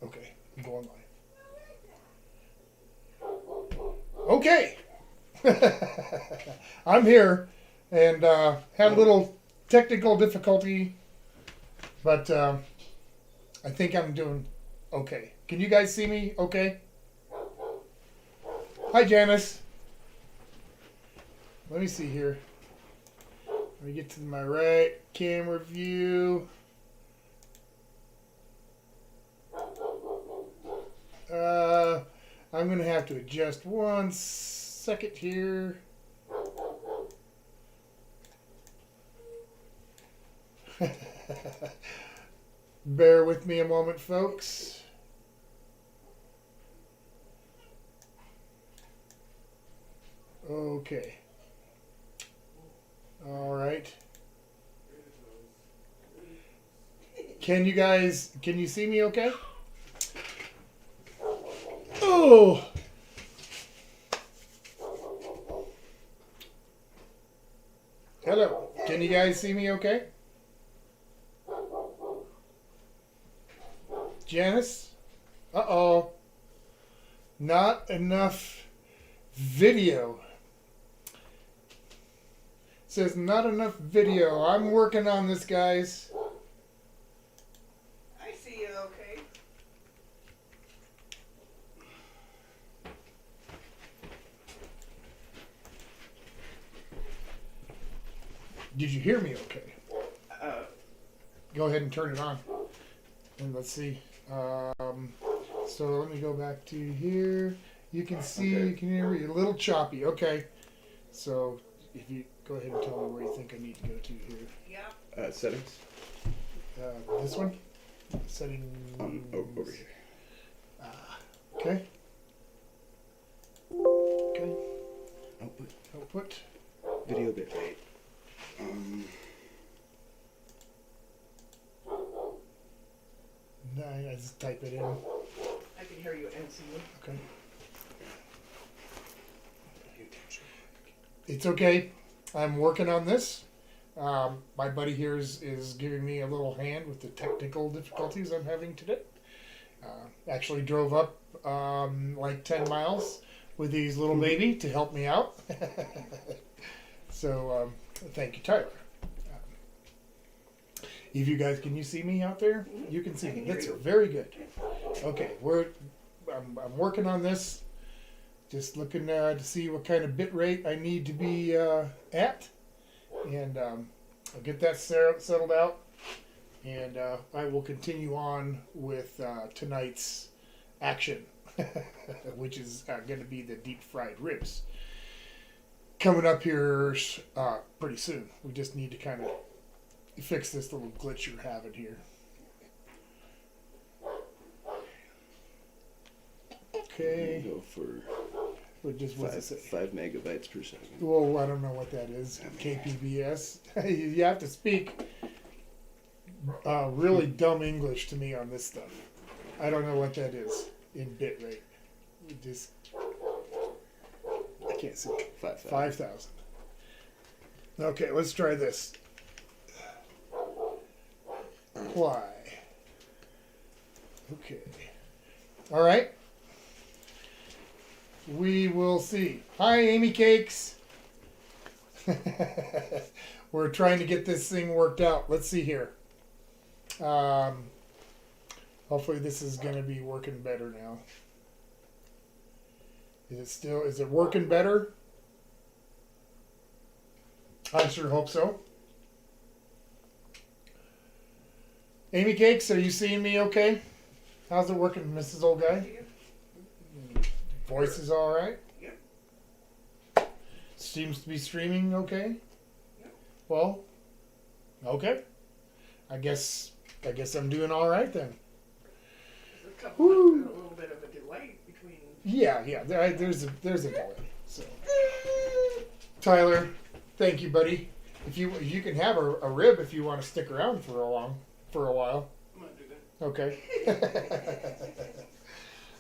Okay, I'm going live. Okay. I'm here and had a little technical difficulty, but I think I'm doing okay. Can you guys see me okay? Hi, Janice. Let me see here. Let me get to my right camera view. I'm going to have to adjust 1 second here. Bear with me a moment, folks. Okay. All right. Can you see me okay? Oh! Hello. Can you guys see me okay? Janice? Uh-oh. Not enough video. It says not enough video. I'm working on this, guys. I see you okay. Did you hear me okay? Go ahead and turn it on. And let's see. So let me go back to here. You can see, Okay. you can hear me. A little choppy. Okay. So if you go ahead and tell me where you think I need to go to here. Yep. Settings. This one? Setting. Over here. Okay. Okay. Output. Output. Video bitrate. I just type it in. I can hear you and see you. Okay. It's okay. I'm working on this. My buddy here is giving me a little hand with the technical difficulties I'm having today. Actually drove up like 10 miles with his little baby to help me out. So thank you, Tyler. If you guys, can you see me out there? You can see I me. can hear That's you. very good. Okay, I'm working on this. Just looking to see what kind of bit rate I need to be at, and I'll get that settled out, and I will continue on with tonight's action, which is going to be the deep fried ribs. Coming up here pretty soon. We just need to kind of fix this little glitch you're having here. Okay. Go for What just what's it say? 5 megabytes per second. Whoa, I don't know what that is. KPBS. You have to speak really dumb English to me on this stuff. I don't know what that is in bit rate. Just I can't see. 5,000. Okay, let's try this. Apply. Okay. All right. We will see. Hi, Amy Cakes. We're trying to get this thing worked out. Let's see here. Hopefully this is going to be working better now. Is it working better? I sure hope so. Amy Cakes, are you seeing me okay? How's it working, Mrs. Old Guy? Voice is all right. Yep. Seems to be streaming okay. Yep. Well, okay. I guess I'm doing all right then. There's a little bit of a delay between. Yeah. There's a delay. So, Tyler, thank you, buddy. If you can have a rib if you want to stick around for a while. I'm gonna do that. Okay.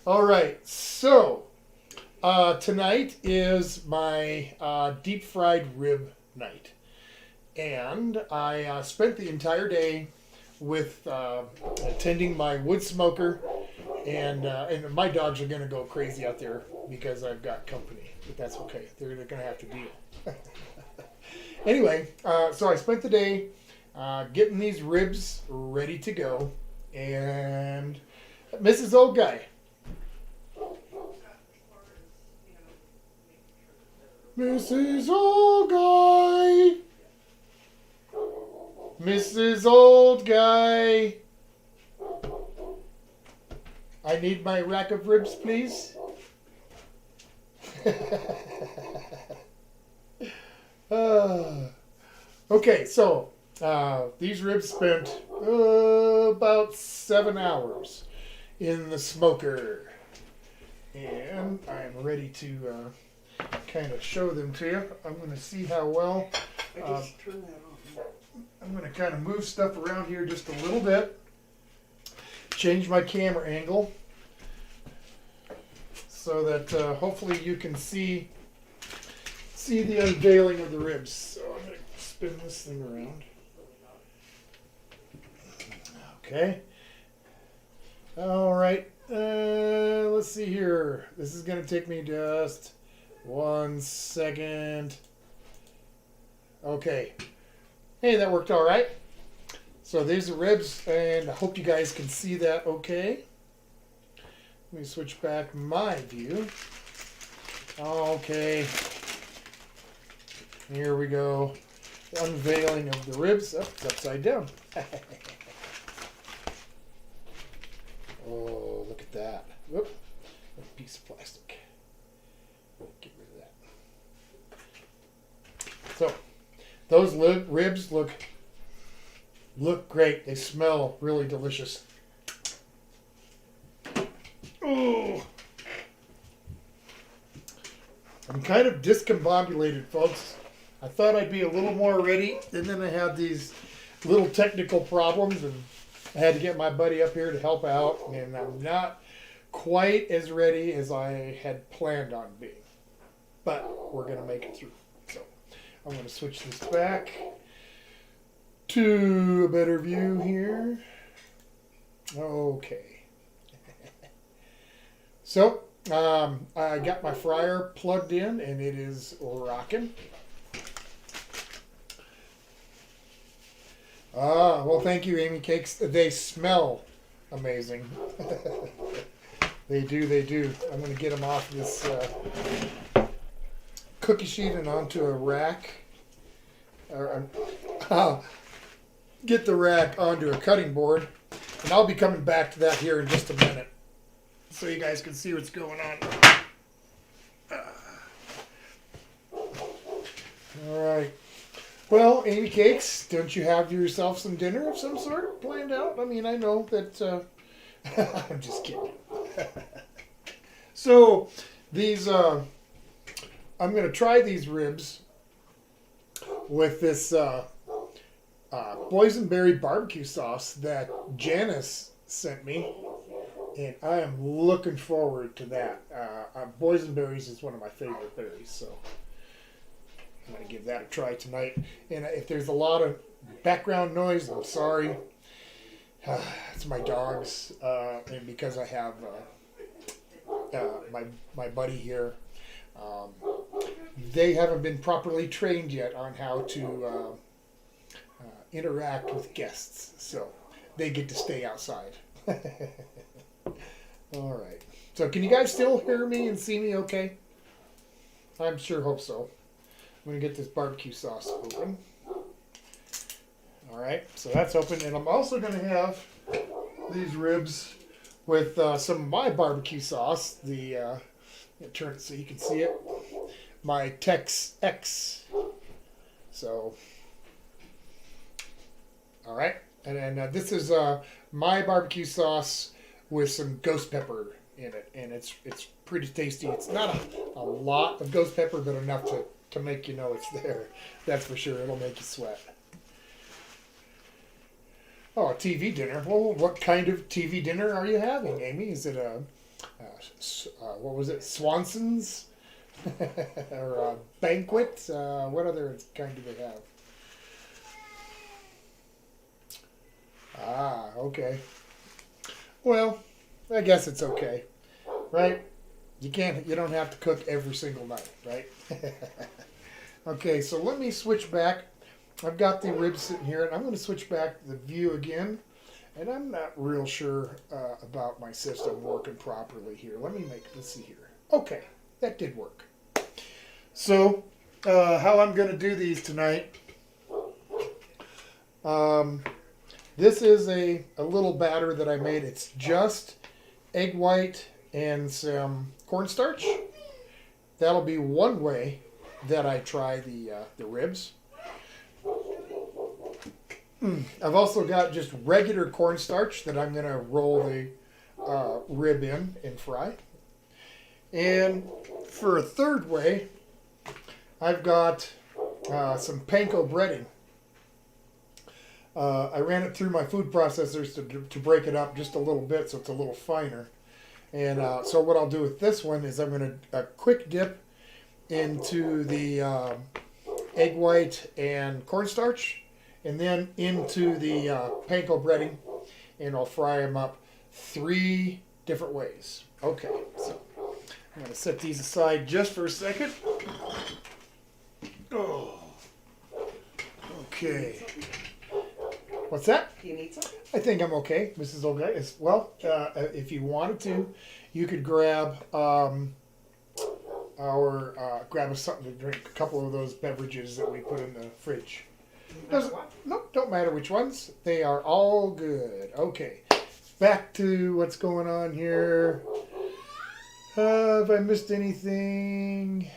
All right. So tonight is my deep fried rib night, and I spent the entire day with attending my wood smoker And my dogs are gonna go crazy out there because I've got company, but that's okay. They're gonna have to deal. Anyway, so I spent the day getting these ribs ready to go, and Mrs. Old Guy. Mrs. Old Guy. Mrs. Old Guy. I need my rack of ribs, please. Okay, so these ribs spent about 7 hours in the smoker. And I'm ready to kind of show them to you. I'm going to see how well. I just turned that off. I'm going to kind of move stuff around here just a little bit. Change my camera angle so that hopefully you can see the unveiling of the ribs. So I'm going to spin this thing around. Okay. All right. Let's see here. This is going to take me just 1 second. Okay. Hey, that worked all right. So there's the ribs, and I hope you guys can see that okay. Let me switch back my view. Okay. Here we go. The unveiling of the ribs. Oh, it's upside down. Oh, look at that. Whoop. A piece of plastic. Get rid of that. So, those ribs look great. They smell really delicious. Oh, I'm kind of discombobulated, folks. I thought I'd be a little more ready, and then I had these little technical problems, and I had to get my buddy up here to help out, and I'm not quite as ready as I had planned on being. But we're going to make it through. So I'm going to switch this back to a better view here. Okay. So I got my fryer plugged in, and it is rocking. Well, thank you, Amy Cakes. They smell amazing. They do. I'm going to get them off this cookie sheet and onto a rack. Get the rack onto a cutting board, and I'll be coming back to that here in just a minute, so you guys can see what's going on. All right. Well, Amy Cakes, don't you have yourself some dinner of some sort planned out? I mean, I know that. I'm just kidding. So, these. I'm going to try these ribs with this Boysenberry BBQ sauce that Janice sent me, and I am looking forward to that. Boysenberries is one of my favorite berries, so I'm going to give that a try tonight. And if there's a lot of background noise, I'm sorry. It's my dogs, and because I have my buddy here. They haven't been properly trained yet on how to interact with guests, so they get to stay outside. All right. So can you guys still hear me and see me okay? I'm sure hope so. I'm going to get this barbecue sauce open. All right, so that's open, and I'm also going to have these ribs with some of my barbecue sauce. Turn it so you can see it. My Tex X. So, all right, and then this is my barbecue sauce with some ghost pepper in it, and it's pretty tasty. It's not a lot of ghost pepper, but enough to make you know it's there. That's for sure. It'll make you sweat. Oh, a TV dinner. Well, what kind of TV dinner are you having, Amy? Is it what was it, Swanson's? Or a banquet? What other kind do they have? Okay. Well, I guess it's okay, right? You don't have to cook every single night, right? Okay, so let me switch back. I've got the ribs sitting here, and I'm going to switch back to the view again. And I'm not real sure about my system working properly here. Let's see here. Okay, that did work. So, how I'm going to do these tonight. This is a little batter that I made. It's just egg white and some cornstarch. That'll be one way that I try the ribs. I've also got just regular cornstarch that I'm going to roll the rib in and fry. And for a third way, I've got some panko breading. I ran it through my food processors to break it up just a little bit so it's a little finer. And so what I'll do with this one is I'm going to quick dip into the egg white and cornstarch, and then into the panko breading, and I'll fry them up 3 different ways. Okay, so I'm going to set these aside just for a second. Oh, okay. What's that? Do you need something? I think I'm okay, Mrs. O.G.I.C. Well, if you wanted to, you could grab grab us something to drink. A couple of those beverages that we put in the fridge. Don't matter which ones. They are all good. Okay, back to what's going on here. Have I missed anything?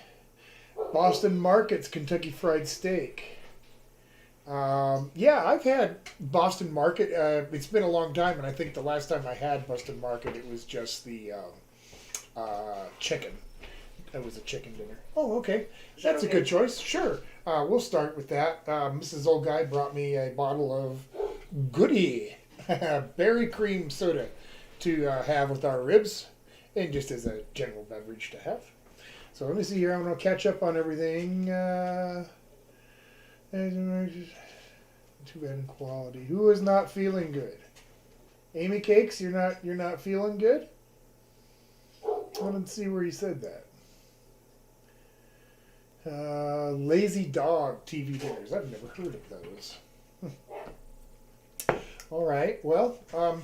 Boston Market's Kentucky Fried Steak. Yeah, I've had Boston Market. It's been a long time, and I think the last time I had Boston Market, it was just the chicken. It was a chicken dinner. Oh, okay. That's a good choice. Sure. We'll start with that. Mrs. O.G.I.C brought me a bottle of Goody berry cream soda to have with our ribs, and just as a general beverage to have. So let me see here. I'm going to catch up on everything. Too bad in quality. Who is not feeling good? Amy Cakes, you're not feeling good? I didn't see where you said that. Lazy Dog TV dinners. I've never heard of those. All right. Well, I'm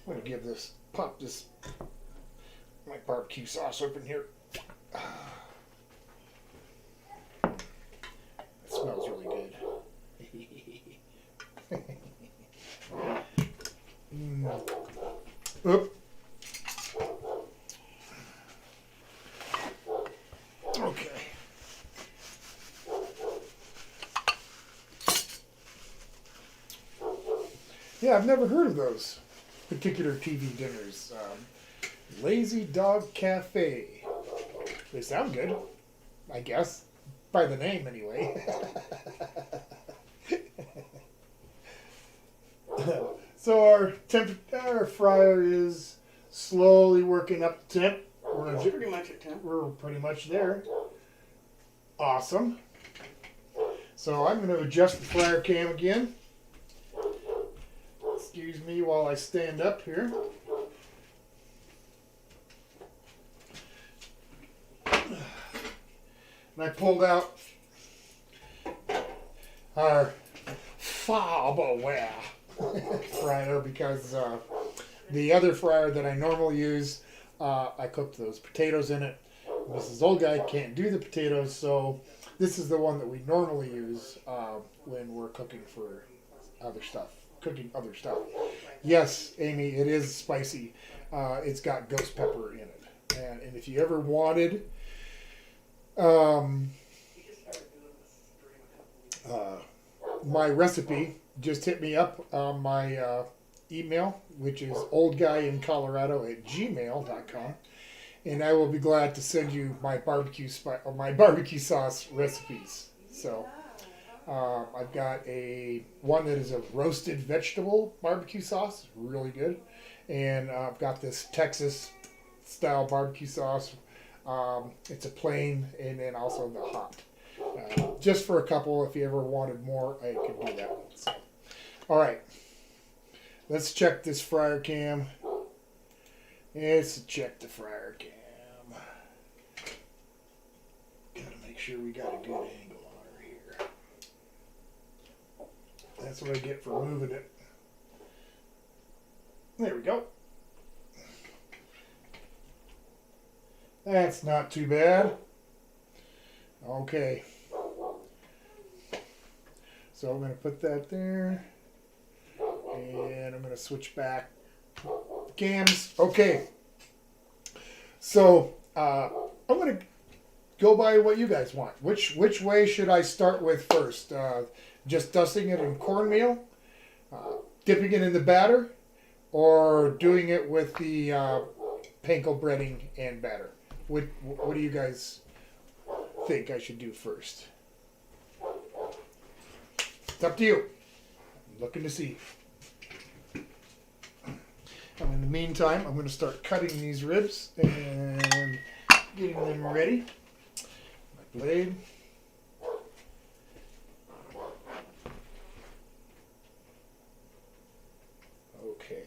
going to pop this my barbecue sauce open here. It smells really good. Oop. Okay. Yeah, I've never heard of those particular TV dinners. Lazy Dog Cafe. They sound good, I guess. By the name, anyway. So our fryer is slowly working up the temp. It's pretty much at 10. We're pretty much there. Awesome. So I'm going to adjust the fryer cam again. Excuse me while I stand up here. And I pulled out our Farberware fryer because the other fryer that I normally use, I cooked those potatoes in it. Mrs. O.G.I.C can't do the potatoes, so this is the one that we normally use when we're cooking for other stuff. Yes, Amy, it is spicy. It's got ghost pepper in it. And if you ever wanted my recipe, just hit me up on my email, which is oldguyincolorado@gmail.com, and I will be glad to send you my barbecue sauce recipes. So I've got one that is a roasted vegetable barbecue sauce, really good, and I've got this Texas style barbecue sauce. It's a plain, and then also the hot. Just for a couple, if you ever wanted more, I could do that. So, all right, let's check this fryer cam. Let's check the fryer cam. Gotta make sure we got a good angle on her here. That's what I get for moving it. There we go. That's not too bad. Okay. So I'm going to put that there. And I'm going to switch back cams. Okay. So I'm going to go by what you guys want. Which way should I start with first? Just dusting it in cornmeal? Dipping it in the batter? Or doing it with the panko breading and batter? What do you guys think I should do first? It's up to you. I'm looking to see. And in the meantime, I'm going to start cutting these ribs and getting them ready. My blade. Okay.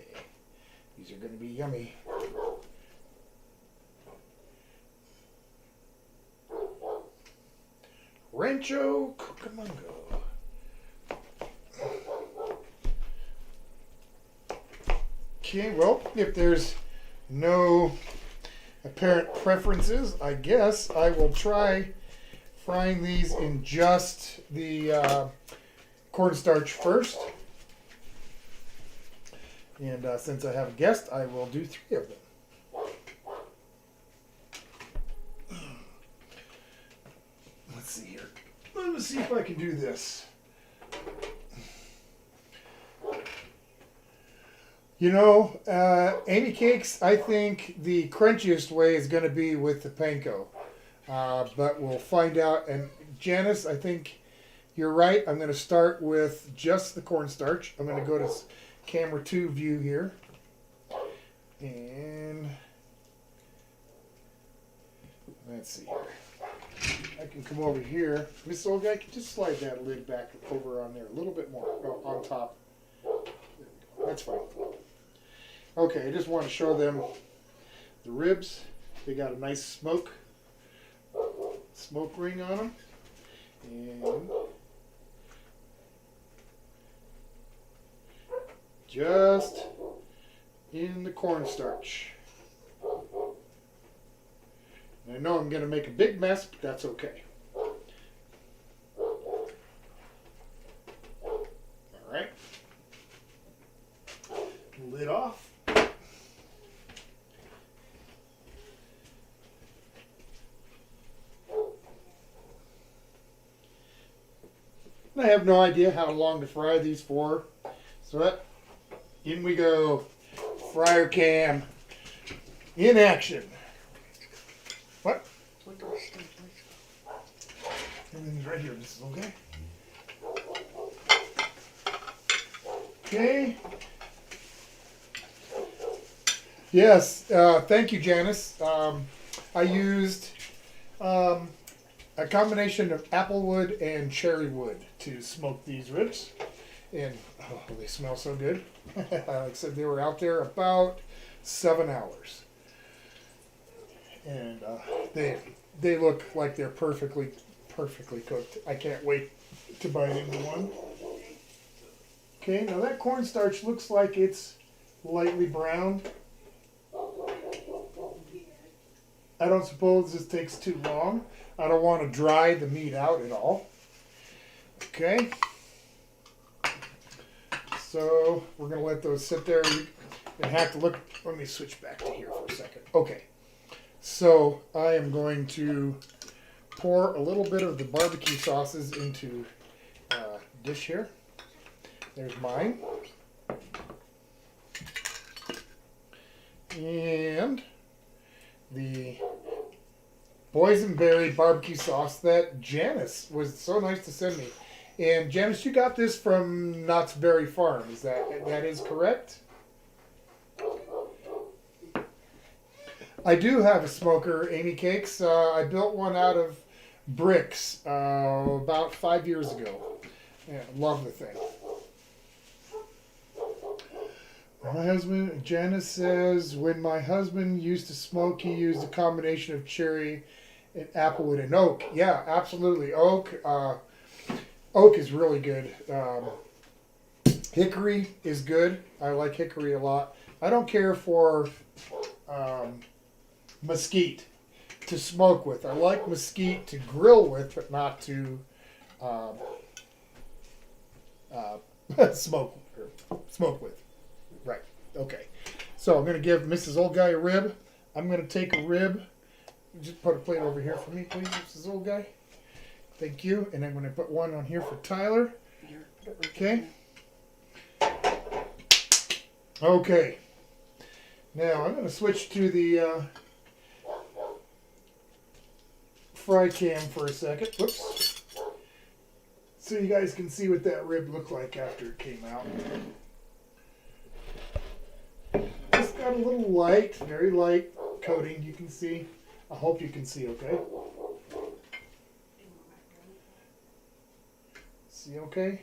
These are going to be yummy. Rancho Cucamonga. Okay, well, if there's no apparent preferences, I guess I will try frying these in just the cornstarch first. And since I have a guest, I will do 3 of them. Let's see here. Let me see if I can do this. You know, Amy Cakes, I think the crunchiest way is going to be with the panko. But we'll find out. And Janice, I think you're right. I'm going to start with just the cornstarch. I'm going to go to camera 2 view here. And let's see here. I can come over here. Miss Old Guy, can just slide that lid back over on there a little bit more. No, on top. There we go. That's fine. Okay, I just want to show them the ribs. They got a nice smoke ring on them. And just in the cornstarch. And I know I'm going to make a big mess, but that's okay. All right. Lid off. And I have no idea how long to fry these for. So in we go. Fryer cam in action. What? Everything's right here. This is okay. Okay. Yes. Thank you, Janice. I used a combination of apple wood and cherry wood to smoke these ribs. And oh, they smell so good. Like I said, they were out there about 7 hours. And they look like they're perfectly cooked. I can't wait to bite into one. Okay, now that cornstarch looks like it's lightly browned. I don't suppose this takes too long. I don't want to dry the meat out at all. Okay. So we're going to let those sit there and have to look. Let me switch back to here for a second. Okay. So I am going to pour a little bit of the barbecue sauces into a dish here. There's mine. And the Boysenberry BBQ sauce that Janice was so nice to send me. And Janice, you got this from Knott's Berry Farm. Is that is correct? I do have a smoker, Amy Cakes. I built one out of bricks about 5 years ago. Yeah, love the thing. My husband, Janice says, when my husband used to smoke, he used a combination of cherry and applewood and oak. Yeah, absolutely. Oak is really good. Hickory is good. I like hickory a lot. I don't care for mesquite to smoke with. I like mesquite to grill with, but not to smoke with. Right. Okay. So I'm going to give Mrs. Old Guy a rib. I'm going to take a rib. Just put a plate over here for me, please, Mrs. Old Guy. Thank you. And I'm going to put one on here for Tyler. Okay. Okay. Now I'm going to switch to the fry cam for a second. Whoops. So you guys can see what that rib looked like after it came out. Just got a little light, very light coating, you can see. I hope you can see okay. See okay?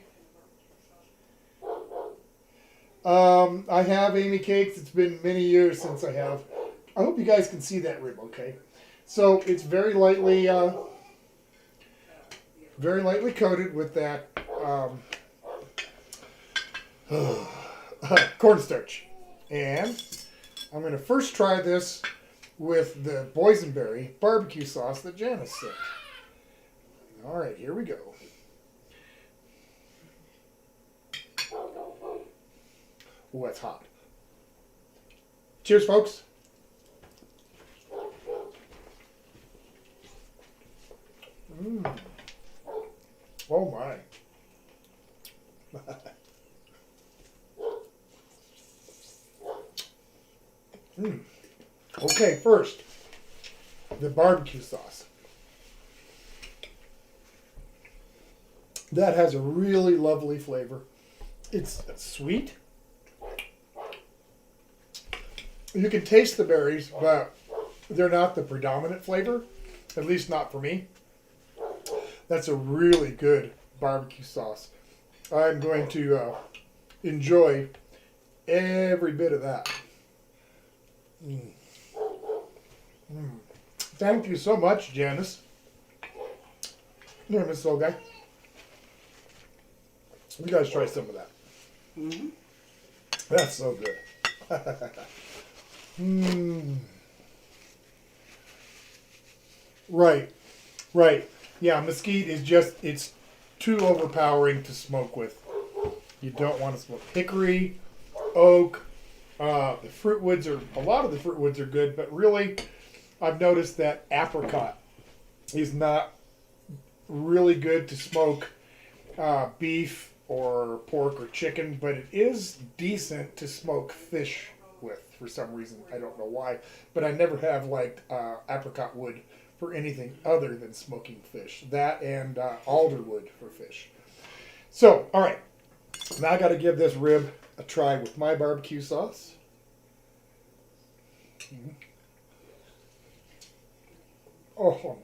I have Amy Cakes. It's been many years since I have. I hope you guys can see that rib okay. So it's very lightly coated with that cornstarch. And I'm going to first try this with the Boysenberry BBQ sauce that Janice sent. All right, here we go. Oh, that's hot. Cheers, folks. Oh, my. Okay, first, the barbecue sauce. That has a really lovely flavor. It's sweet. You can taste the berries, but they're not the predominant flavor, at least not for me. That's a really good barbecue sauce. I'm going to enjoy every bit of that. Thank you so much, Janice. Here, Miss Old Guy. You guys try some of that. Mm-hmm. That's so good. Right. Yeah, mesquite is just, it's too overpowering to smoke with. You don't want to smoke hickory, oak, the fruit woods are, a lot of the fruit woods are good, but really, I've noticed that apricot is not really good to smoke beef or pork or chicken, but it is decent to smoke fish with for some reason. I don't know why, but I never have liked apricot wood for anything other than smoking fish. That and alder wood for fish. So, all right, now I got to give this rib a try with my barbecue sauce. Oh,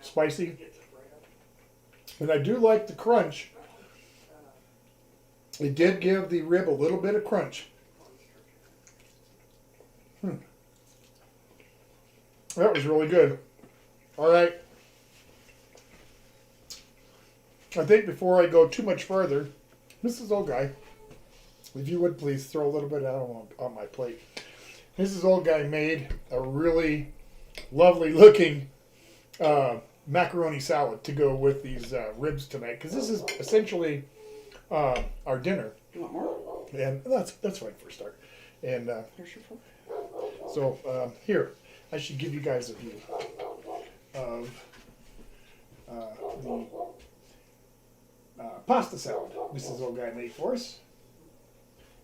spicy. And I do like the crunch. It did give the rib a little bit of crunch. That was really good. All right. I think before I go too much further, Mrs. Old Guy, if you would please throw a little bit out on my plate. Mrs. Old Guy made a really lovely looking macaroni salad to go with these ribs tonight, because this is essentially our dinner. You want more? And that's fine for a start. And Here's your fork. so here, I should give you guys a view of the pasta salad Mrs. Old Guy made for us.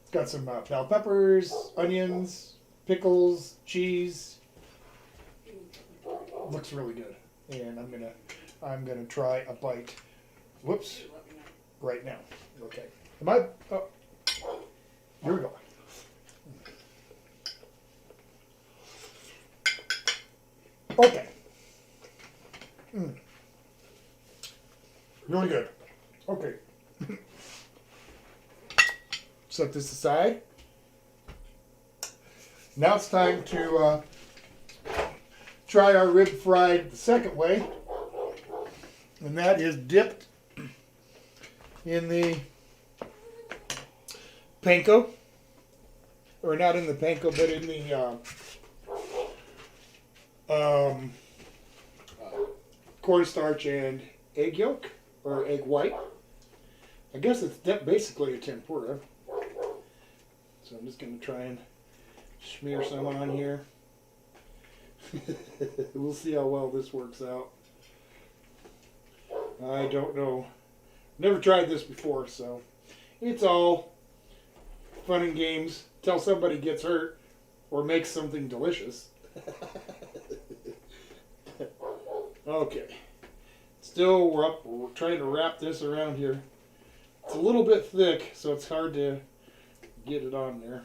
It's got some bell peppers, onions, pickles, cheese. Looks really good, and I'm gonna try a bite. Whoops! Right now. Okay. Am I? Oh, here we go. Okay. Really good. Okay. set this aside. Now it's time to try our rib fried the second way, and that is dipped in the panko, or not in the panko, but in the cornstarch and egg yolk, or egg white. I guess it's basically a tempura. So I'm just going to try and smear some on here. We'll see how well this works out. I don't know. Never tried this before, so it's all fun and games till somebody gets hurt or makes something delicious. Okay. Still, we're trying to wrap this around here. It's a little bit thick, so it's hard to get it on there.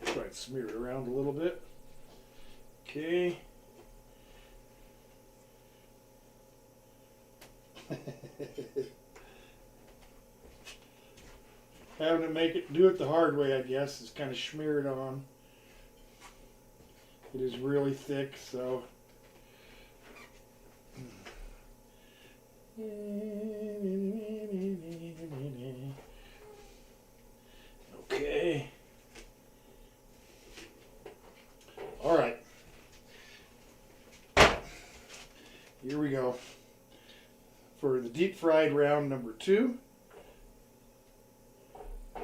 Try and smear it around a little bit. Okay. Having to do it the hard way, I guess, is kind of smear it on. It is really thick, so. Okay. All right. Here we go. For the deep fried round number 2. Add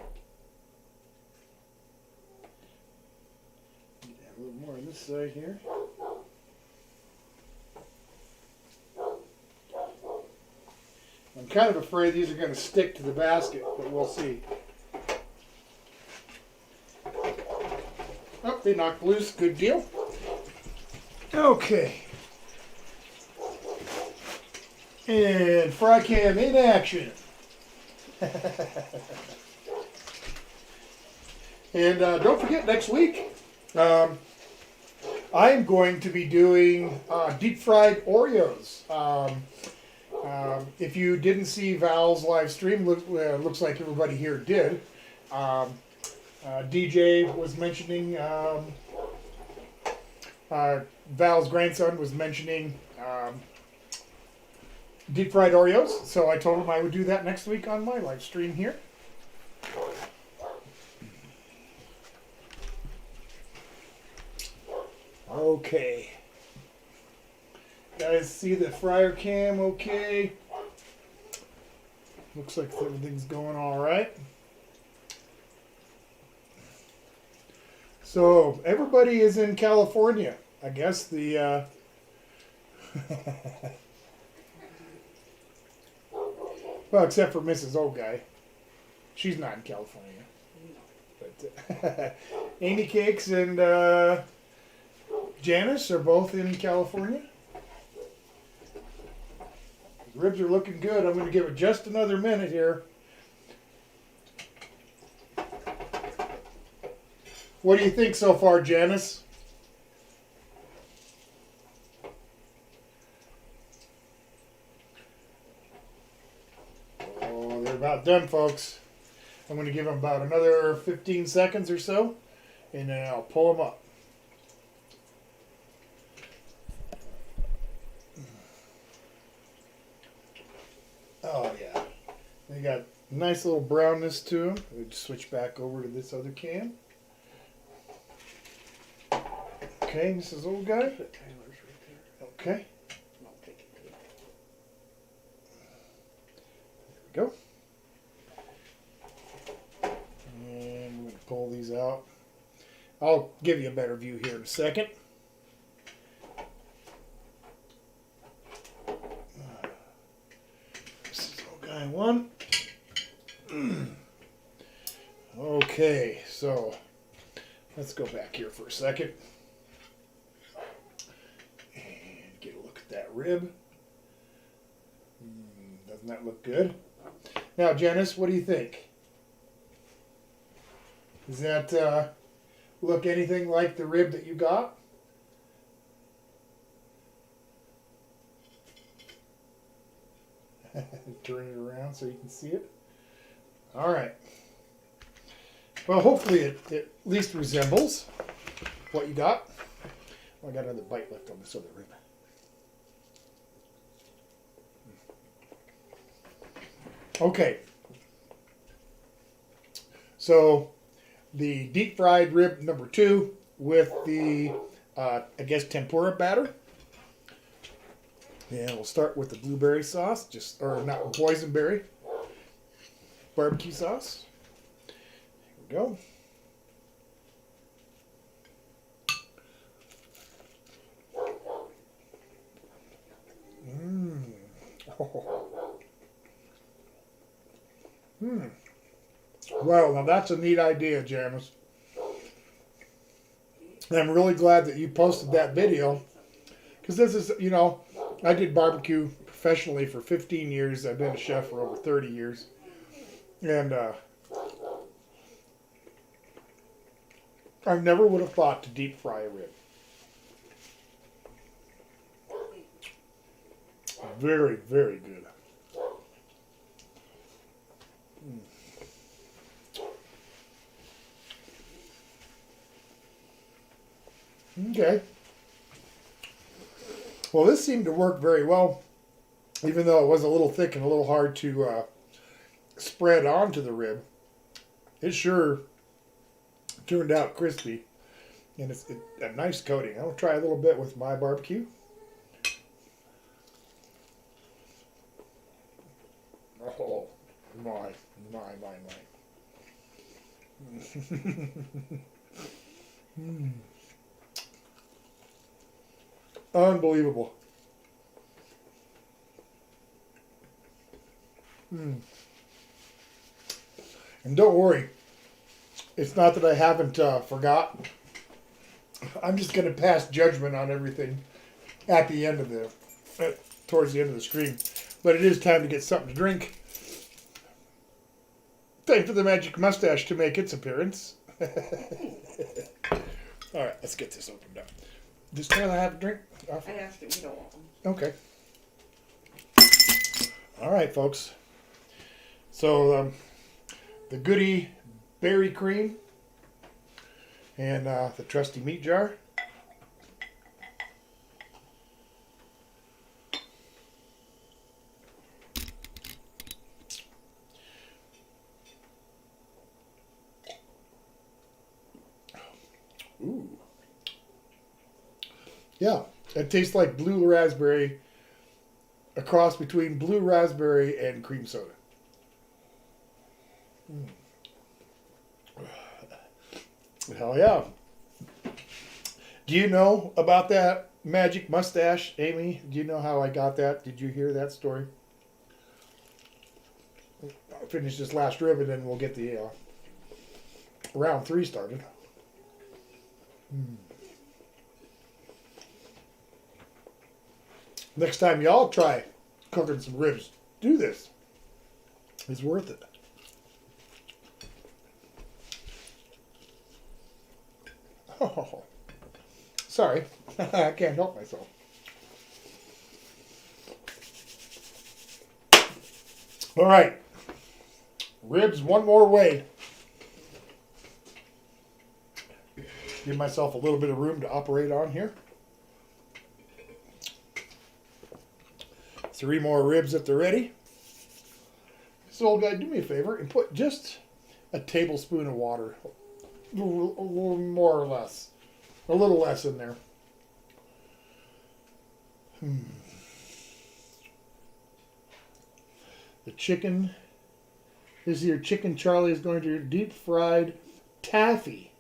a little more on this side here. I'm kind of afraid these are going to stick to the basket, but we'll see. Oh, they knocked loose. Good deal. Okay. And fry cam in action. And don't forget, next week, I'm going to be doing deep fried Oreos. If you didn't see Val's live stream, looks like everybody here did. DJ was mentioning, Val's grandson was mentioning deep fried Oreos, so I told him I would do that next week on my live stream here. Okay. Guys, see the fryer cam okay? Looks like everything's going all right. So, everybody is in California. I guess the well, except for Mrs. O.G.I.C. She's not in California. But Amy Cakes and Janice are both in California. The ribs are looking good. I'm going to give it just another minute here. What do you think so far, Janice? Oh, they're about done, folks. I'm going to give them about another 15 seconds or so, and then I'll pull them up. Oh, yeah. They got nice little brownness to them. We'll switch back over to this other can. Okay, Mrs. Old Guy. Put Tyler's right there. Okay. I'll take it too. There we go. And we're going to pull these out. I'll give you a better view here in a second. This is Old Guy 1. Okay, so let's go back here for a second. And get a look at that rib. Doesn't that look good? Now, Janice, what do you think? Does that look anything like the rib that you got? Turn it around so you can see it. All right. Well, hopefully it at least resembles what you got. Oh, I got another bite left on this other rib. Okay. So the deep fried rib number 2 with the, I guess, tempura batter. And we'll start with the blueberry sauce, or not, boysenberry barbecue sauce. Here we go. Oh. Well, now that's a neat idea, Janice. And I'm really glad that you posted that video. Because this is, I did barbecue professionally for 15 years. I've been a chef for over 30 years. And I never would have thought to deep fry a rib. Very, very good. Okay. Well, this seemed to work very well, even though it was a little thick and a little hard to spread onto the rib. It sure turned out crispy, and it's a nice coating. I'll try a little bit with my barbecue. Oh, my. Unbelievable. And don't worry, it's not that I haven't forgot. I'm just going to pass judgment on everything at the end of towards the end of the stream. But it is time to get something to drink. Time for the magic mustache to make its appearance. All right, let's get this opened up. Does Taylor have a drink? I asked him, you don't want one. Okay. All right, folks. So the goody berry cream and the trusty meat jar. Ooh. Yeah, it tastes like blue raspberry, a cross between blue raspberry and cream soda. Hell yeah. Do you know about that magic mustache, Amy? Do you know how I got that? Did you hear that story? I'll finish this last rib and then we'll get the round 3 started. Next time y'all try cooking some ribs, do this. It's worth it. Oh, sorry. I can't help myself. All right. Ribs one more way. Give myself a little bit of room to operate on here. 3 more ribs if they're ready. So, old guy, do me a favor and put just a tablespoon of water, a little more or less, a little less in there. The chicken. This here chicken Charlie is going to deep fried taffy.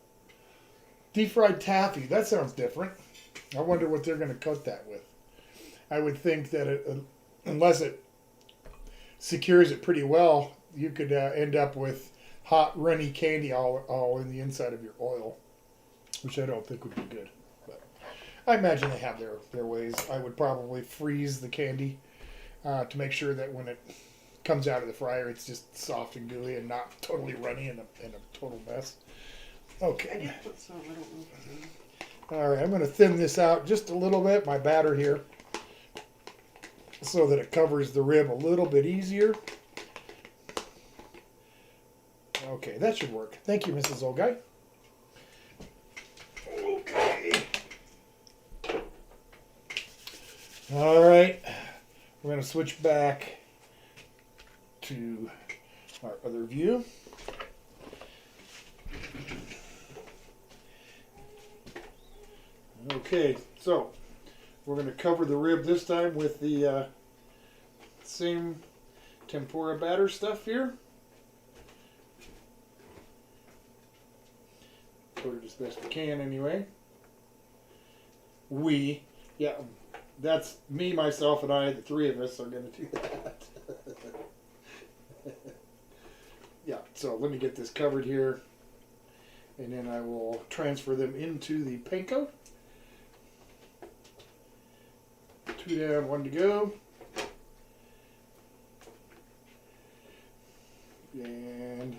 Deep fried taffy. That sounds different. I wonder what they're going to coat that with. I would think that unless it secures it pretty well, you could end up with hot, runny candy all in the inside of your oil, which I don't think would be good. But I imagine they have their ways. I would probably freeze the candy to make sure that when it comes out of the fryer, it's just soft and gooey and not totally runny and a total mess. Okay. I did put some, I don't know if it's in. All right, I'm going to thin this out just a little bit, my batter here, so that it covers the rib a little bit easier. Okay, that should work. Thank you, Mrs. O.G.I.C. Okay. All right. We're going to switch back to our other view. Okay, so we're going to cover the rib this time with the same tempura batter stuff here. Coat it as best we can anyway. Yeah, that's me, myself, and I, the three of us are going to do that. Yeah, so let me get this covered here, and then I will transfer them into the panko. 2 down, 1 to go. And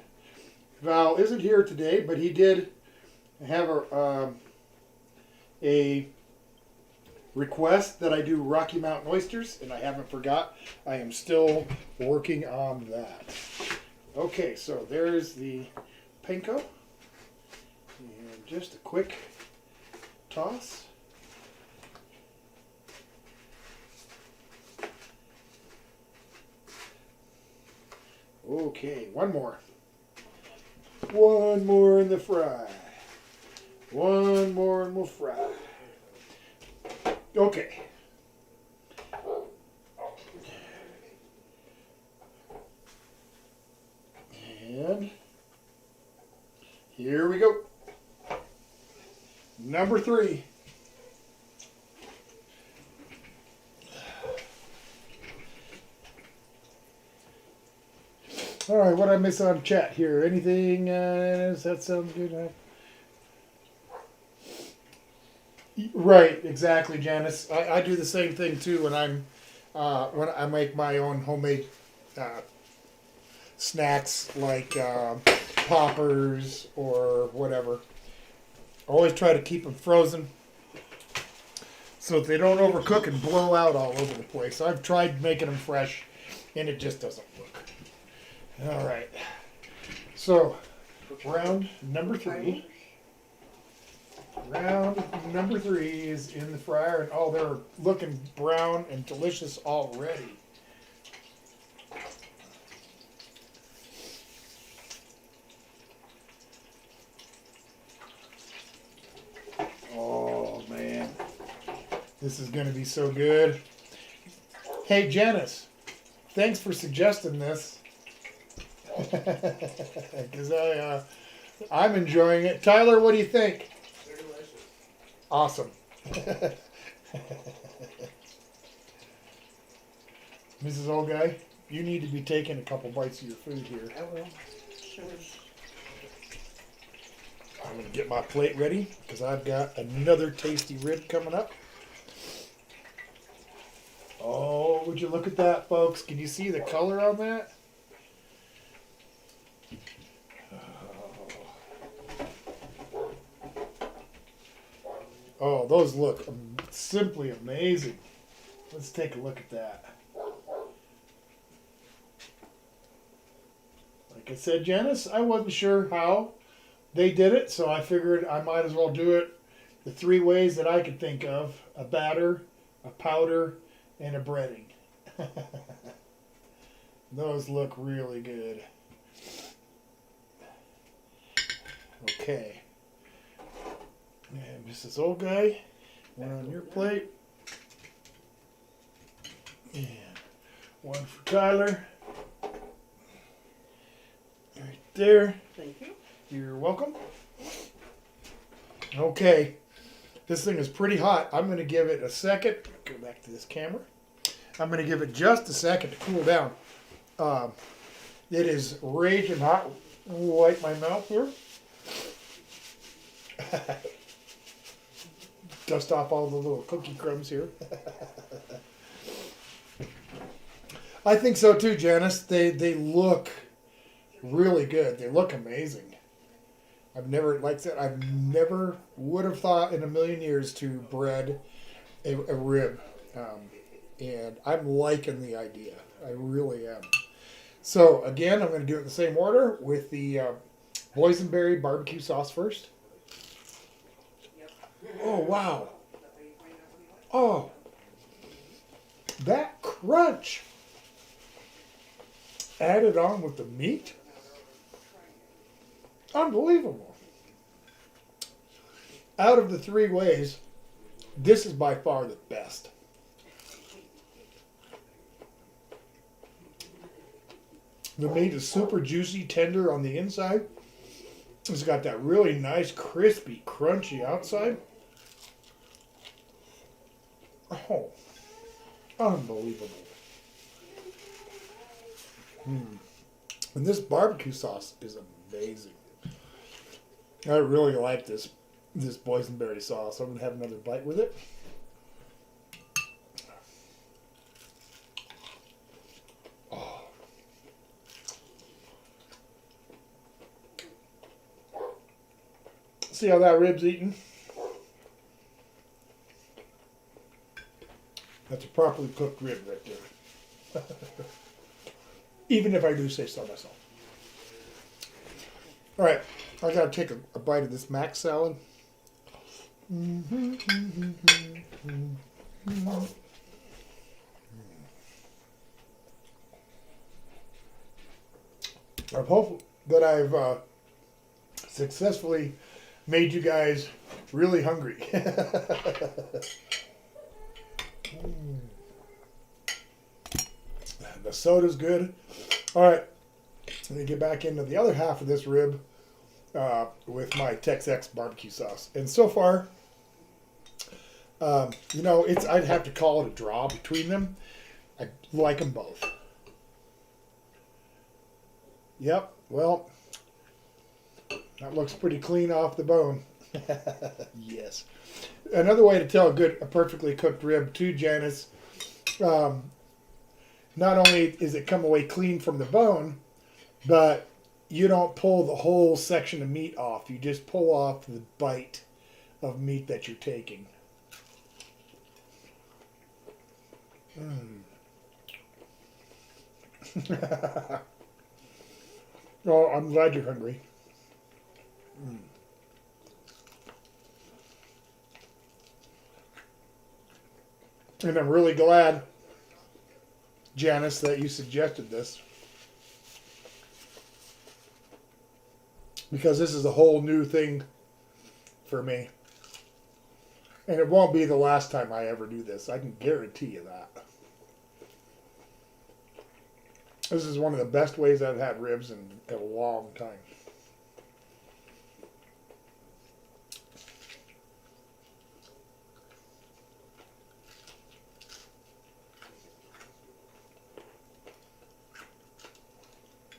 Val isn't here today, but he did have a request that I do Rocky Mountain oysters, and I haven't forgot. I am still working on that. Okay, so there's the panko. And just a quick toss. Okay, one more. One more in the fry. One more and we'll fry. Okay. And here we go. Number 3. All right, what did I miss on chat here? Anything? Does that sound good? Right, exactly, Janice. I do the same thing too when when I make my own homemade snacks like poppers or whatever. I always try to keep them frozen so that they don't overcook and blow out all over the place. I've tried making them fresh, and it just doesn't work. All right. So, round number 3. Round number 3 is in the fryer, and oh, they're looking brown and delicious already. Oh, man. This is going to be so good. Hey, Janice, thanks for suggesting this. Because I'm enjoying it. Tyler, what do you think? They're delicious. Awesome. Mrs. O.G.I.C, you need to be taking a couple bites of your food here. I will. Sure. I'm going to get my plate ready because I've got another tasty rib coming up. Oh, would you look at that, folks? Can you see the color on that? Oh, those look simply amazing. Let's take a look at that. Like I said, Janice, I wasn't sure how they did it, so I figured I might as well do it the 3 ways that I could think of: a batter, a powder, and a breading. Those look really good. Okay. And Mrs. O.G.I.C, one on your plate. And one for Tyler. Right there. Thank you. You're welcome. Okay. This thing is pretty hot. I'm going to give it a second. Go back to this camera. I'm going to give it just a second to cool down. It is raging hot. Wipe my mouth here. Dust off all the little cookie crumbs here. I think so too, Janice. They look really good. They look amazing. I've never would have thought in a million years to bread a rib. And I'm liking the idea. I really am. So again, I'm going to do it in the same order with the boysenberry barbecue sauce first. Oh wow! Oh, that crunch added on with the meat, unbelievable. Out of the three ways, this is by far the best. The meat is super juicy, tender on the inside. It's got that really nice, crispy, crunchy outside. Oh, unbelievable. And this barbecue sauce is amazing. I really like this boysenberry sauce. I'm going to have another bite with it. Oh. See how that rib's eaten? That's a properly cooked rib right there. Even if I do say so myself. All right, I gotta take a bite of this mac salad. I'm hopeful that I've successfully made you guys really hungry. The soda's good. All right, let me get back into the other half of this rib with my Tex-Ex barbecue sauce. And so far, you know, I'd have to call it a draw between them. I like them both. Yep, well, that looks pretty clean off the bone. Yes. Another way to tell a perfectly cooked rib too, Janice, not only is it come away clean from the bone, but you don't pull the whole section of meat off. You just pull off the bite of meat that you're taking. Oh, I'm glad you're hungry. And I'm really glad, Janice, that you suggested this. Because this is a whole new thing for me. And it won't be the last time I ever do this. I can guarantee you that. This is one of the best ways I've had ribs in a long time.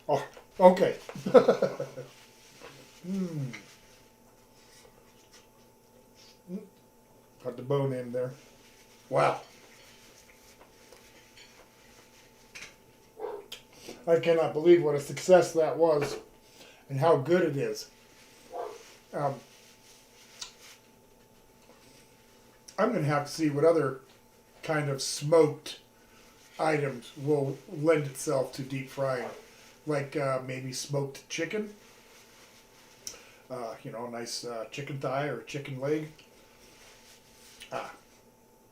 Oh, okay. Got the bone in there. Wow. I cannot believe what a success that was and how good it is. I'm going to have to see what other kind of smoked items will lend itself to deep frying. Like maybe smoked chicken. You know, a nice chicken thigh or chicken leg.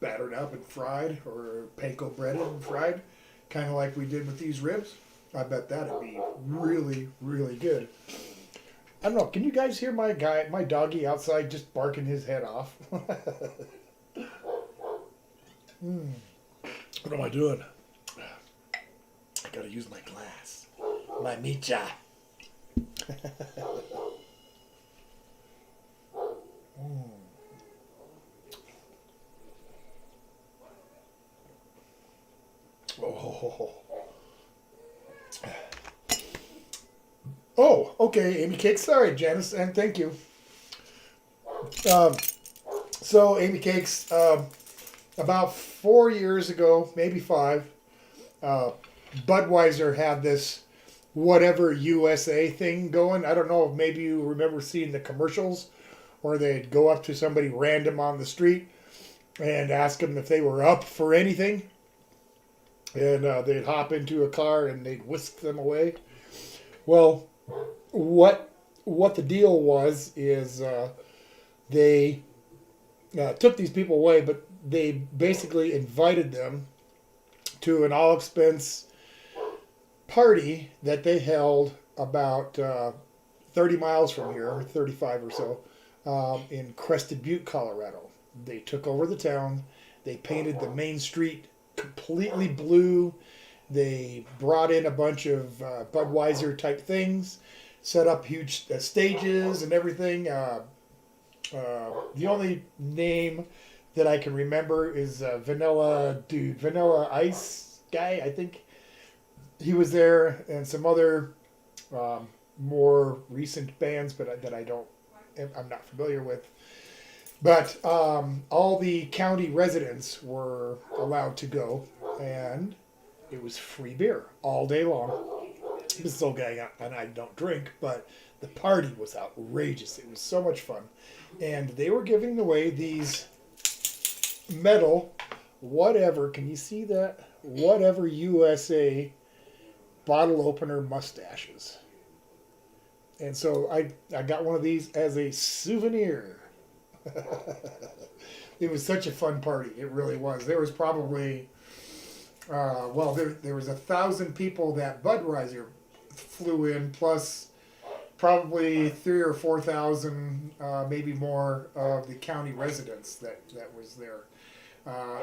Battered up and fried, or panko breaded and fried. Kind of like we did with these ribs. I bet that'd be really, really good. I don't know. Can you guys hear my doggy outside just barking his head off? What am I doing? I gotta use my glass. My micha. Oh, okay, Amy Cakes. Sorry, Janice, and thank you. So, Amy Cakes, about 4 years ago, maybe 5, Budweiser had this whatever USA thing going. I don't know if maybe you remember seeing the commercials where they'd go up to somebody random on the street and ask them if they were up for anything. and they'd hop into a car and they'd whisk them away. Well, what the deal was is they took these people away, but they basically invited them to an all-expense party that they held about 30 miles from here, 35 or so, in Crested Butte, Colorado. They took over the town. They painted the main street completely blue. They brought in a bunch of Budweiser type things, set up huge stages and everything. The only name that I can remember is Vanilla Ice guy, I think. He was there, and some other more recent bands, but I'm not familiar with. But all the county residents were allowed to go, and it was free beer all day long. This old guy and I don't drink, but the party was outrageous. It was so much fun, and they were giving away these metal, whatever. Can you see that? Whatever USA bottle opener mustaches. And so I got one of these as a souvenir. It was such a fun party. It really was. There was probably, there was 1,000 people that Budweiser flew in, plus probably 3,000 or 4,000, maybe more, of the county residents that was there.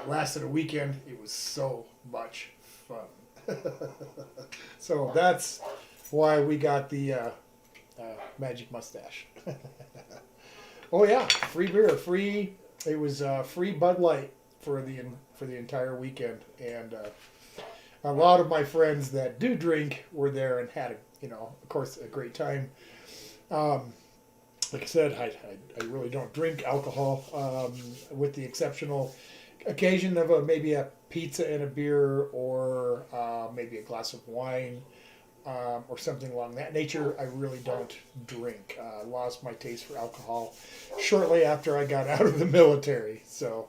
Lasted a weekend. It was so much fun. So that's why we got the magic mustache. Oh yeah, free beer, free. It was free Bud Light for the entire weekend, and a lot of my friends that do drink were there and had of course, a great time. Like I said, I really don't drink alcohol, with the exceptional occasion of maybe a pizza and a beer, or maybe a glass of wine, or something along that nature. I really don't drink. Lost my taste for alcohol shortly after I got out of the military. So,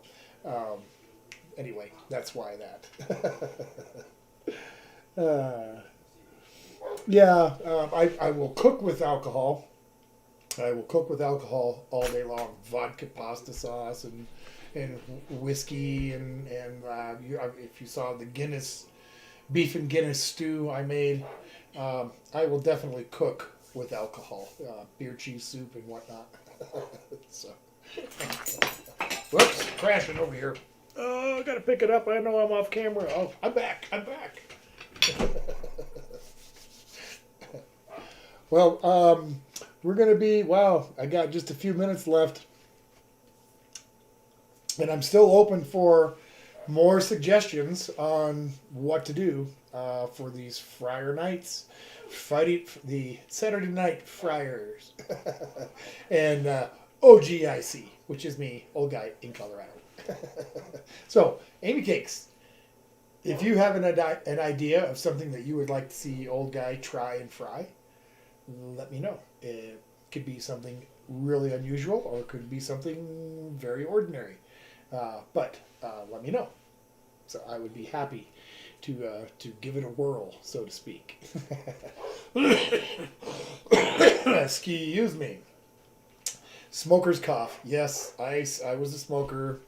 anyway, that's why that. I will cook with alcohol. I will cook with alcohol all day long. Vodka pasta sauce and whiskey and if you saw the Guinness beef and Guinness stew I made, I will definitely cook with alcohol, beer cheese soup and whatnot. So, whoops, crashing over here. Oh, I gotta pick it up. I know I'm off camera. Oh, I'm back. Well, we're gonna be. Wow, I got just a few minutes left. And I'm still open for more suggestions on what to do for these Friar nights, the Saturday Night Friars, and O.G.I.C, which is me, old guy in Colorado. So, Amy Cakes, if you have an idea of something that you would like to see old guy try and fry, let me know. It could be something really unusual, or it could be something very ordinary. But let me know. So I would be happy to give it a whirl, so to speak. Excuse me. Smoker's cough. Yes, I was a smoker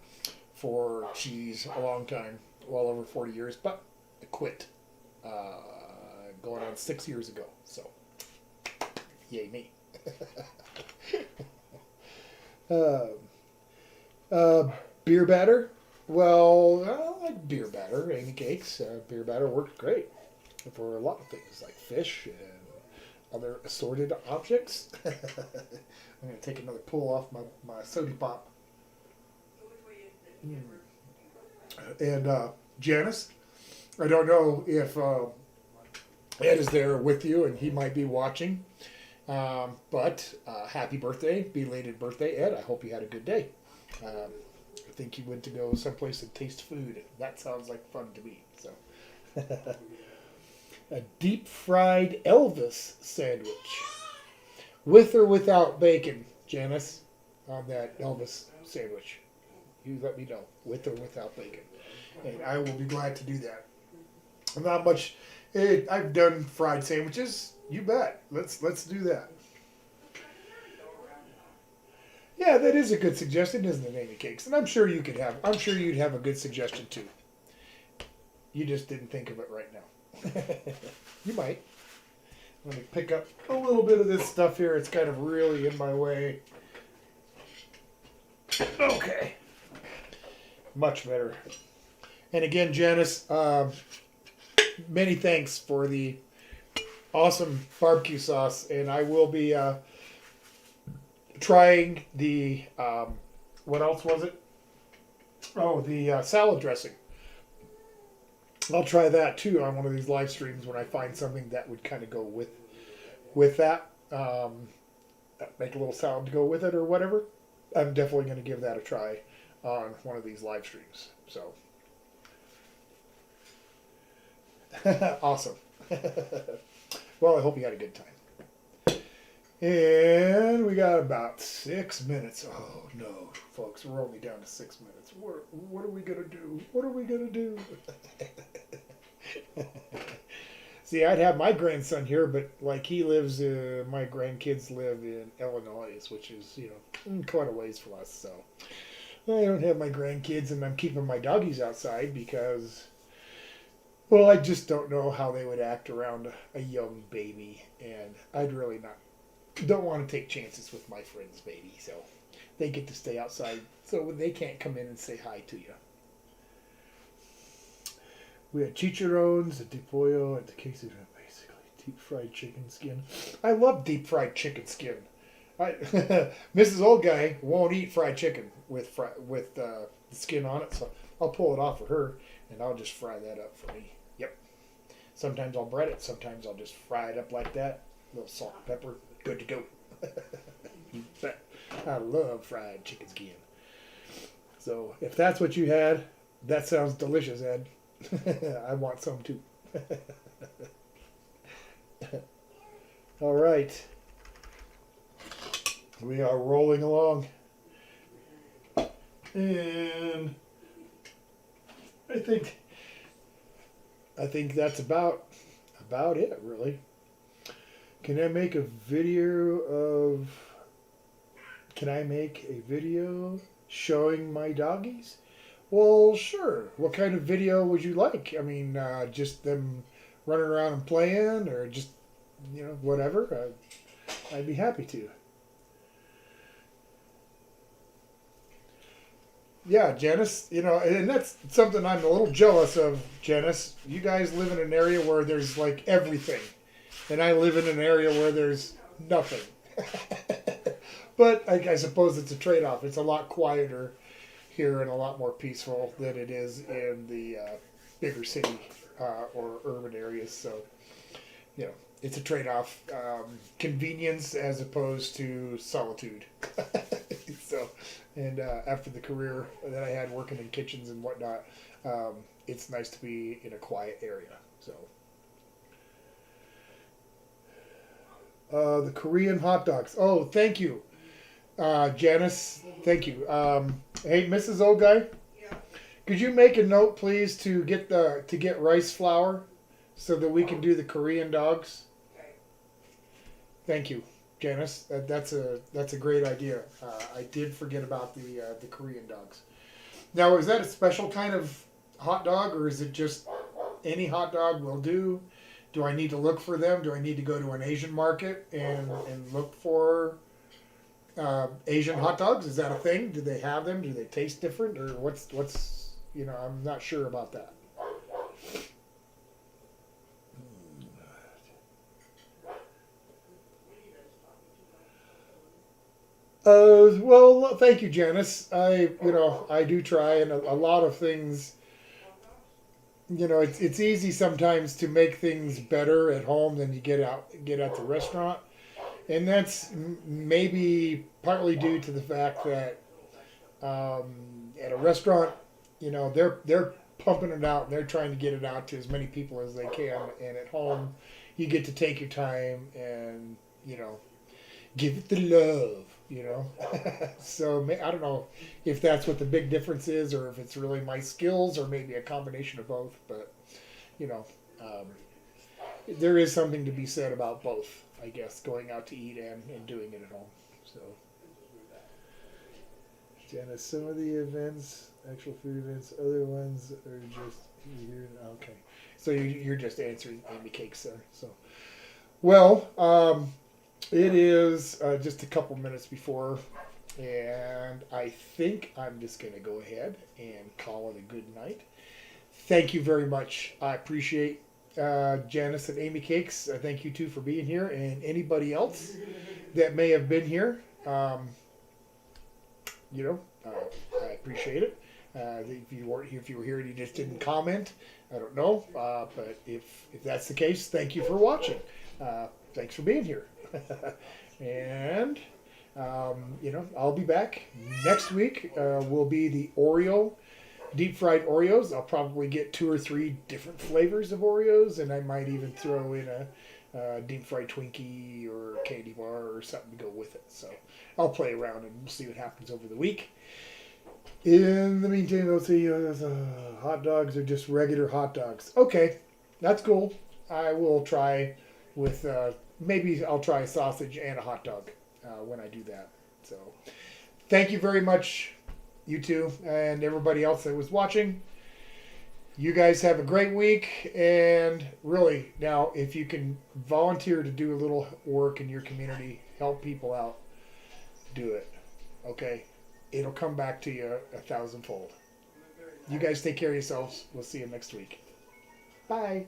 for a long time, well over 40 years, but I quit going on 6 years ago. So, yay me. Beer batter. Well, I like beer batter. Amy Cakes. Beer batter worked great for a lot of things, like fish and other assorted objects. I'm going to take another pull off my soda pop. And Janice, I don't know if Ed is there with you, and he might be watching. But happy birthday, belated birthday, Ed. I hope you had a good day. I think you went to go someplace and taste food. That sounds like fun to me. So, a deep fried Elvis sandwich, with or without bacon, Janice, on that Elvis sandwich. You let me know, with or without bacon, and I will be glad to do that. Not much. I've done fried sandwiches. You bet. Let's do that. Yeah, that is a good suggestion, isn't it, Amy Cakes? And I'm sure you could have. I'm sure you'd have a good suggestion too. You just didn't think of it right now. You might. Let me pick up a little bit of this stuff here. It's kind of really in my way. Okay. Much better. And again, Janice, many thanks for the awesome barbecue sauce. And I will be trying the, what else was it? Oh, the salad dressing. I'll try that too on one of these live streams when I find something that would kind of go with that. Make a little salad to go with it or whatever. I'm definitely going to give that a try on one of these live streams. So awesome. Well, I hope you had a good time. And we got about 6 minutes. Oh no, folks, we're only down to 6 minutes. What are we gonna do? What are we gonna do? See, I'd have my grandson here, but like he lives, my grandkids live in Illinois, which is quite a ways from us. So I don't have my grandkids, and I'm keeping my doggies outside because, well, I just don't know how they would act around a young baby, and I'd really don't want to take chances with my friend's baby, so they get to stay outside so they can't come in and say hi to you. We had chicharrones, a deep pollo, and the queso, basically deep fried chicken skin. I love deep fried chicken skin. Mrs. Old Guy won't eat fried chicken with the skin on it, so I'll pull it off for her, and I'll just fry that up for me. Yep. Sometimes I'll bread it. Sometimes I'll just fry it up like that. A little salt and pepper. Good to go. You bet. I love fried chicken skin. So if that's what you had, that sounds delicious, Ed. I want some too. All right. We are rolling along. And I think that's about it, really. Can I make a video showing my doggies? Well, sure. What kind of video would you like? I mean, just them running around and playing, or just, whatever. I'd be happy to. Yeah, Janice, and that's something I'm a little jealous of, Janice. You guys live in an area where there's like everything. And I live in an area where there's nothing. But I suppose it's a trade-off. It's a lot quieter here and a lot more peaceful than it is in the bigger city or urban areas. So, it's a trade-off. Convenience as opposed to solitude. So, and after the career that I had working in kitchens and whatnot, it's nice to be in a quiet area. So. The Korean hot dogs. Oh, thank you, Janice. Thank you. Hey, Mrs. Old Guy. Yeah. Could you make a note, please, to get rice flour, so that we can do the Korean dogs? Okay. Thank you, Janice. That's a great idea. I did forget about the Korean dogs. Now, is that a special kind of hot dog, or is it just any hot dog will do? Do I need to look for them? Do I need to go to an Asian market and look for Asian hot dogs? Is that a thing? Do they have them? Do they taste different? Or what's I'm not sure about that. Well, thank you, Janice. I do try, and a lot of things. It's easy sometimes to make things better at home than you get at the restaurant, and that's maybe partly due to the fact that at a restaurant, they're pumping it out and they're trying to get it out to as many people as they can, and at home, you get to take your time and give it the love. So I don't know if that's what the big difference is, or if it's really my skills, or maybe a combination of both. But there is something to be said about both, I guess, going out to eat and doing it at home. So, Janice, some of the events, actual food events, other ones are just here. Okay, so you're just answering Amy Cakes there. So, well, it is just a couple minutes before, and I think I'm just going to go ahead and call it a good night. Thank you very much. I appreciate Janice and Amy Cakes. Thank you too for being here, and anybody else that may have been here. I appreciate it. If you were here and you just didn't comment, I don't know. But if that's the case, thank you for watching. Thanks for being here. And I'll be back next week. Will be the Oreo. Deep fried Oreos. I'll probably get 2 or 3 different flavors of Oreos, and I might even throw in a deep fried Twinkie or candy bar or something to go with it. So I'll play around and we'll see what happens over the week. In the meantime, I'll see hot dogs are just regular hot dogs. Okay, that's cool. I will try with maybe I'll try a sausage and a hot dog when I do that. So thank you very much, you two, and everybody else that was watching. You guys have a great week, and really, now, if you can volunteer to do a little work in your community, help people out, do it, okay? It'll come back to you 1,000-fold. You guys take care of yourselves. We'll see you next week. Bye.